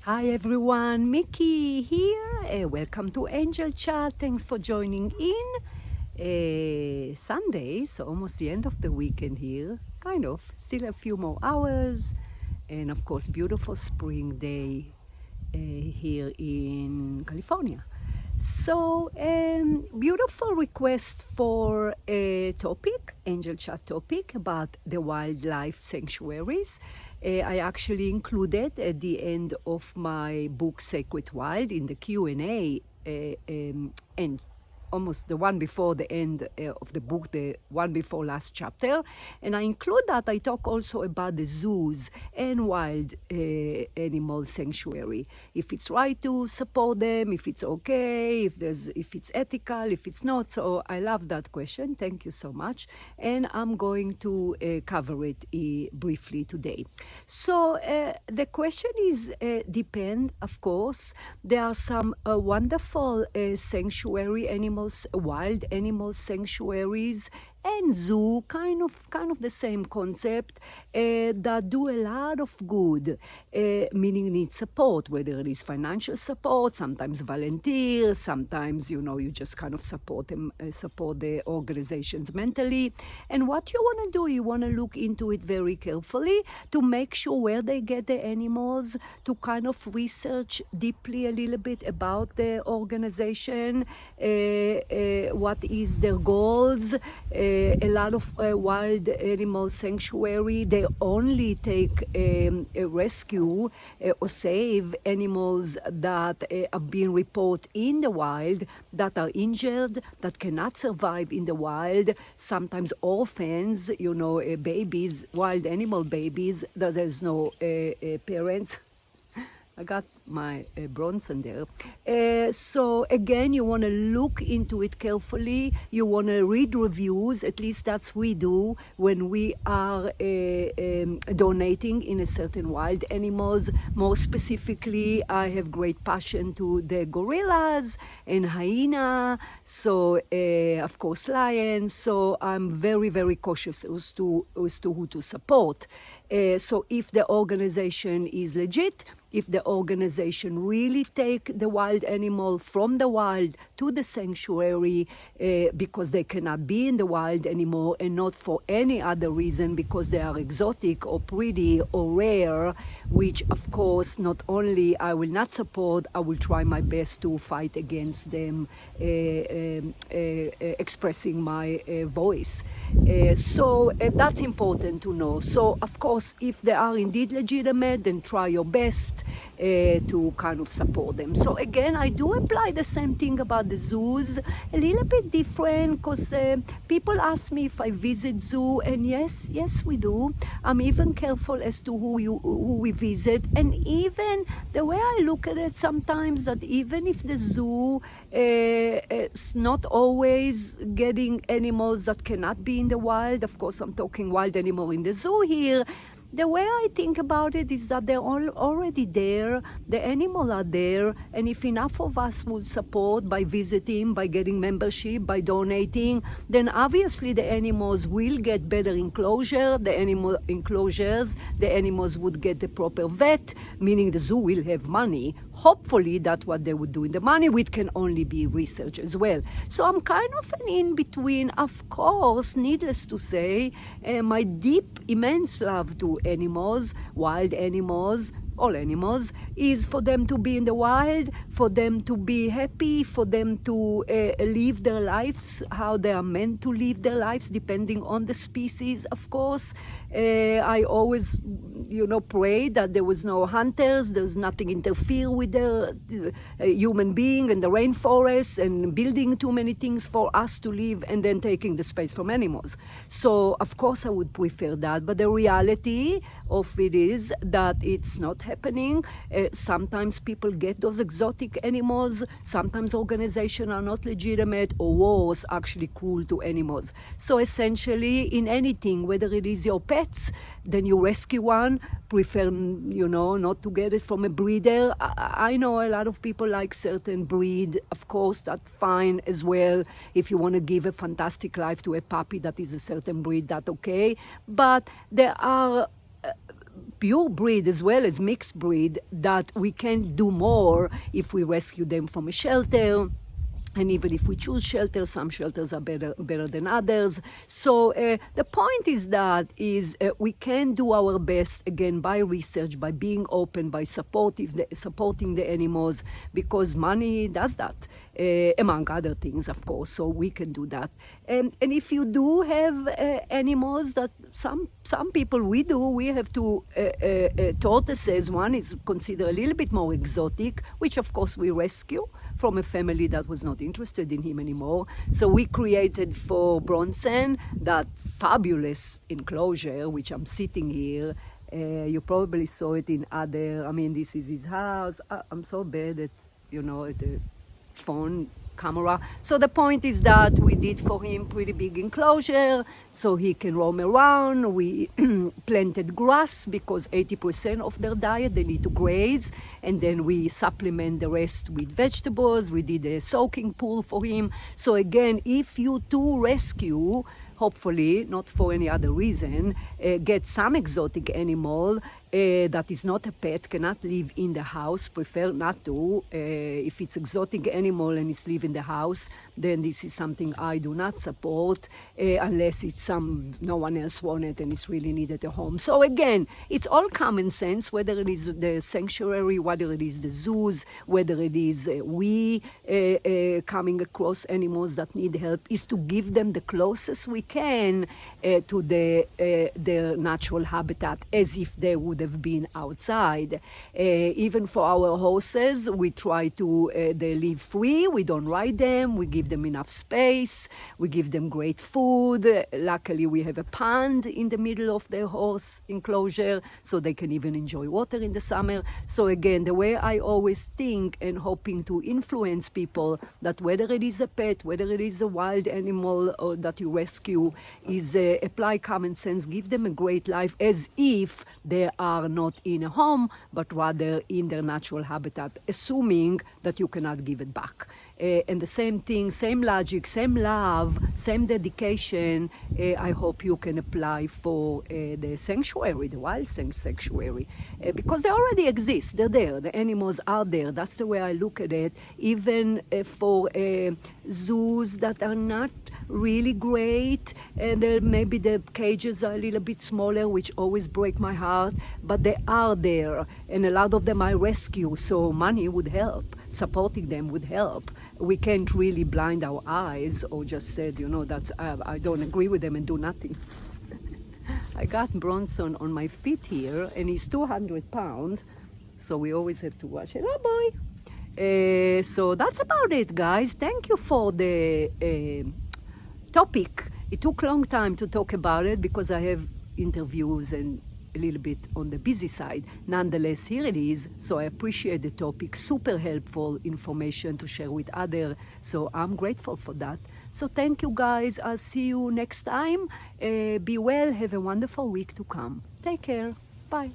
Hi everyone, Miki here. Welcome to Angel Chat. Thanks for joining in. Sunday, so almost the end of the weekend here. Kind of, still a few more hours. And of course, beautiful spring day here in California. So, beautiful request for a topic, Angel Chat topic about the wildlife sanctuaries. I actually included at the end of my book Sacred Wild in the Q&A and almost the one before the end of the book, the one before last chapter. And I include that I talk also about the zoos and wild animal sanctuary. If it's right to support them, if it's okay, if it's ethical, if it's not. So I love that question. Thank you so much. And I'm going to cover it briefly today. So the question is depend, of course. There are some wonderful sanctuary animals, wild animal sanctuaries and zoo, kind of the same concept, that do a lot of good, meaning need support, whether it is financial support, sometimes volunteers, sometimes, you just kind of support them, support the organizations mentally. And what you want to do, you want to look into it very carefully to make sure where they get the animals, to kind of research deeply a little bit about the organization, what is their goals. A lot of wild animal sanctuary, they only take rescue or save animals that have been reported in the wild, that are injured, that cannot survive in the wild, sometimes orphans, babies, wild animal babies, that there's no parents. I got my Bronson there. So again, you want to look into it carefully. You want to read reviews. At least that's we do when we are donating in a certain wild animals. More specifically, I have great passion to the gorillas and hyena. So of course lions. So I'm very, very cautious as to who to support. So if the organization is legit, if the organization really take the wild animal from the wild to the sanctuary because they cannot be in the wild anymore and not for any other reason because they are exotic or pretty or rare, which of course not only I will not support, I will try my best to fight against them, expressing my voice. So that's important to know. So of course, if they are indeed legitimate, then try your best to kind of support them. So again, I do apply the same thing about the zoos, a little bit different because people ask me if I visit zoo, and yes, we do. I'm even careful as to who we visit, and even the way I look at it sometimes, that even if the zoo is not always getting animals that cannot be in the wild, of course I'm talking wild animal in the zoo here, the way I think about it is that they're all already there, the animals are there, and if enough of us would support by visiting, by getting membership, by donating, then obviously the animals will get better enclosure, the animals would get the proper vet, meaning the zoo will have money. Hopefully that's what they would do in the money, which can only be research as well. So I'm kind of an in-between. Of course, needless to say, my deep, immense love to animals, wild animals, all animals, is for them to be in the wild, for them to be happy, for them to live their lives how they are meant to live their lives, depending on the species, of course. I always, pray that there was no hunters, there's nothing interfere with the human being and the rainforest and building too many things for us to live and then taking the space from animals. So, of course, I would prefer that. But the reality of it is that it's not happening. Sometimes people get those exotic animals. Sometimes organizations are not legitimate, or worse, actually cruel to animals. So essentially, in anything, whether it is your pets, then you rescue one, prefer, not to get it from a breeder. I know a lot of people like certain breed. Of course, that's fine as well. If you want to give a fantastic life to a puppy that is a certain breed, that's okay. But there are pure breed as well as mixed breed, that we can do more if we rescue them from a shelter. And even if we choose shelters, some shelters are better than others. So the point is that we can do our best, again, by research, by being open, by supporting the animals, because money does that, among other things, of course. So we can do that. And if you do have animals that some people we have two tortoises. One is considered a little bit more exotic, which of course we rescue from a family that was not interested in him anymore. So we created for Bronson that fabulous enclosure, which I'm sitting here. You probably saw it in other, this is his house. I'm so bad at, at the phone camera. So the point is that we did for him pretty big enclosure so he can roam around. We planted grass because 80% of their diet they need to graze, and then we supplement the rest with vegetables. We did a soaking pool for him. So again, if you too rescue, hopefully not for any other reason, get some exotic animal that is not a pet, cannot live in the house, prefer not to. If it's exotic animal and it's live in the house, then this is something I do not support, unless it's no one else want it and it's really needed a home. So again, it's all common sense, whether it is the sanctuary, whether it is the zoos, whether it is we coming across animals that need help, is to give them the closest we can to their natural habitat, as if they would have been outside. Even for our horses, we try to, they live free, we don't ride them, we give them enough space, we give them great food. Luckily, we have a pond in the middle of their horse enclosure, so they can even enjoy water in the summer. So again, the way I always think and hoping to influence people, that whether it is a pet, whether it is a wild animal or that you rescue, is apply common sense, give them a great life as if they are not in a home, but rather in their natural habitat, assuming that you cannot give it back. And the same thing, same logic, same love, same dedication, I hope you can apply for the sanctuary, the wild sanctuary, because they already exist, they're there, the animals are there. That's the way I look at it. Even for zoos that are not really great, and maybe the cages are a little bit smaller, which always break my heart, but they are there, and a lot of them I rescue, so money would help, supporting them would help. We can't really blind our eyes or just said, that's I don't agree with them and do nothing. I got Bronson on my feet here, and he's 200 pounds, so we always have to watch it. Oh boy! So that's about it, guys. Thank you for the topic. It took a long time to talk about it because I have interviews and a little bit on the busy side. Nonetheless, here it is. So I appreciate the topic. Super helpful information to share with others. So I'm grateful for that. So thank you, guys. I'll see you next time. Be well. Have a wonderful week to come. Take care. Bye.